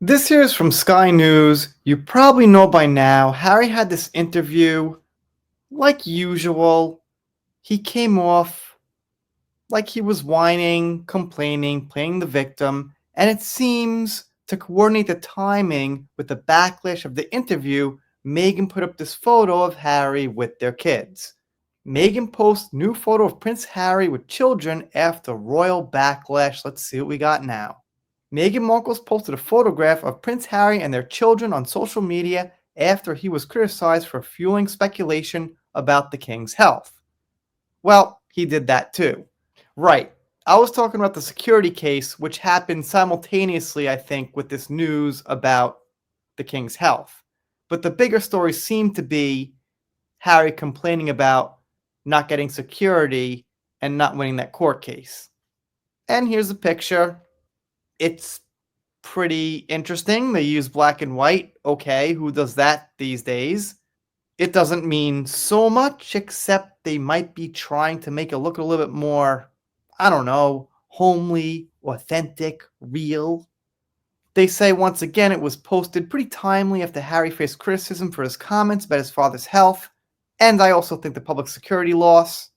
This here is from Sky News. You probably know by now, Harry had this interview. Like usual, he came off like he was whining, complaining, playing the victim, and it seems to coordinate the timing with the backlash of the interview, Meghan put up this photo of Harry with their kids. Meghan posts new photo of Prince Harry with children after royal backlash. Let's see what we got now. Meghan Markle's posted a photograph of Prince Harry and their children on social media after he was criticized for fueling speculation about the king's health. Well, he did that too. Right. I was talking about the security case, which happened simultaneously, I think, with this news about the king's health. But the bigger story seemed to be Harry complaining about not getting security and not winning that court case. And here's a picture. It's pretty interesting. They use black and white. Okay, who does that these days? It doesn't mean so much, except they might be trying to make it look a little bit more, I don't know, homely, authentic, real. They say once again it was posted pretty timely after Harry faced criticism for his comments about his father's health, and I also think the public security loss.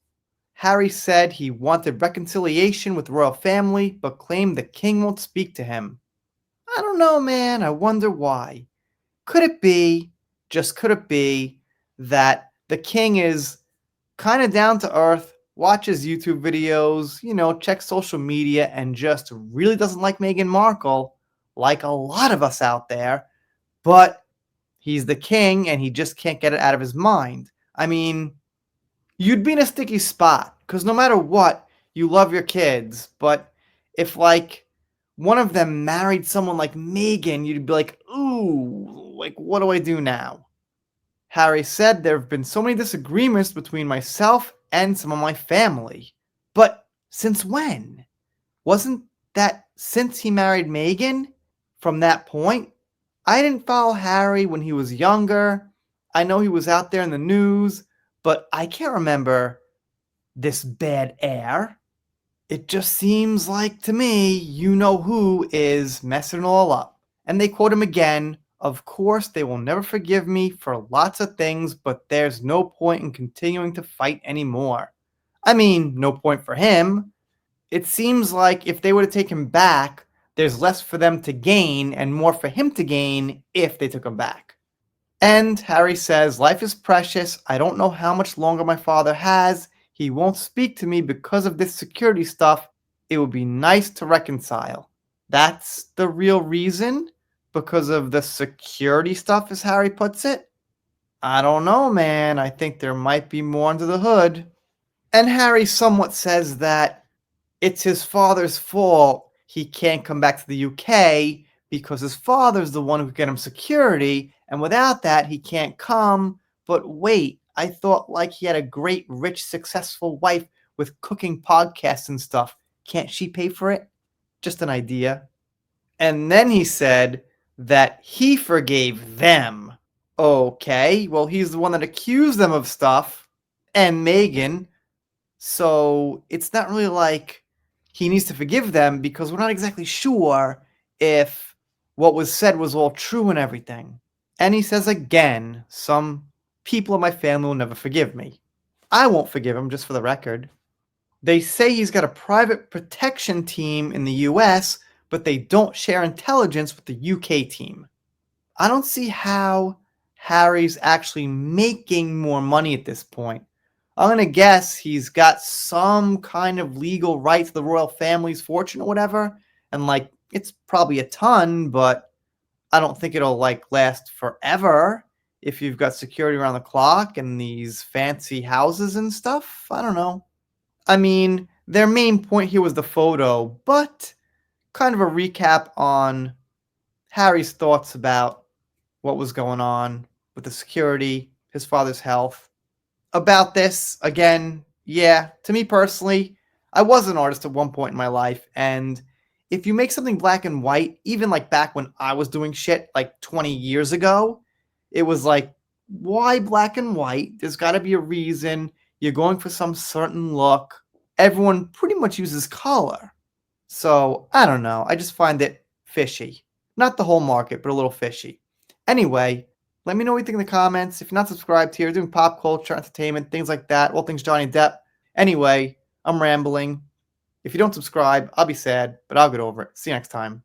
Harry said he wanted reconciliation with the royal family, but claimed the king won't speak to him. I don't know, man. I wonder why. Could it be, just could it be, that the king is kind of down to earth, watches YouTube videos, checks social media, and just really doesn't like Meghan Markle, like a lot of us out there, but he's the king and he just can't get it out of his mind. I mean, you'd be in a sticky spot because no matter what, you love your kids, but if like one of them married someone like Meghan, you'd be like, ooh, like what do I do now? Harry said there have been so many disagreements between myself and some of my family. But since when? Wasn't that since he married Meghan? From that point? I didn't follow Harry when he was younger. I know he was out there in the news, but I can't remember this bad air. It just seems like to me, you know who is messing it all up. And they quote him again. Of course, they will never forgive me for lots of things, but there's no point in continuing to fight anymore. I mean, no point for him. It seems like if they were to take him back, there's less for them to gain and more for him to gain if they took him back. And Harry says, life is precious. I don't know how much longer my father has. He won't speak to me because of this security stuff. It would be nice to reconcile. That's the real reason? Because of the security stuff, as Harry puts it? I don't know, man. I think there might be more under the hood. And Harry somewhat says that it's his father's fault he can't come back to the UK because his father's the one who could get him security, and without that, he can't come. But wait, I thought like he had a great, rich, successful wife with cooking podcasts and stuff. Can't she pay for it? Just an idea. And then he said that he forgave them. Okay, well, he's the one that accused them of stuff, and Meghan. So it's not really like he needs to forgive them because we're not exactly sure if what was said was all true and everything. And he says again, some people in my family will never forgive me. I won't forgive him, just for the record. They say he's got a private protection team in the US, but they don't share intelligence with the UK team. I don't see how Harry's actually making more money at this point. I'm going to guess he's got some kind of legal right to the royal family's fortune or whatever. And like, it's probably a ton, but I don't think it'll like last forever if you've got security around the clock and these fancy houses and stuff. I don't know. I mean, their main point here was the photo, but kind of a recap on Harry's thoughts about what was going on with the security, his father's health. About this, again, yeah, to me personally, I was an artist at one point in my life, and if you make something black and white, even like back when I was doing shit like 20 years ago, it was like, why black and white? There's got to be a reason. You're going for some certain look. Everyone pretty much uses color. So, I don't know. I just find it fishy. Not the whole market, but a little fishy. Anyway, let me know what you think in the comments. If you're not subscribed here, doing pop culture, entertainment, things like that, all things Johnny Depp. Anyway, I'm rambling. If you don't subscribe, I'll be sad, but I'll get over it. See you next time.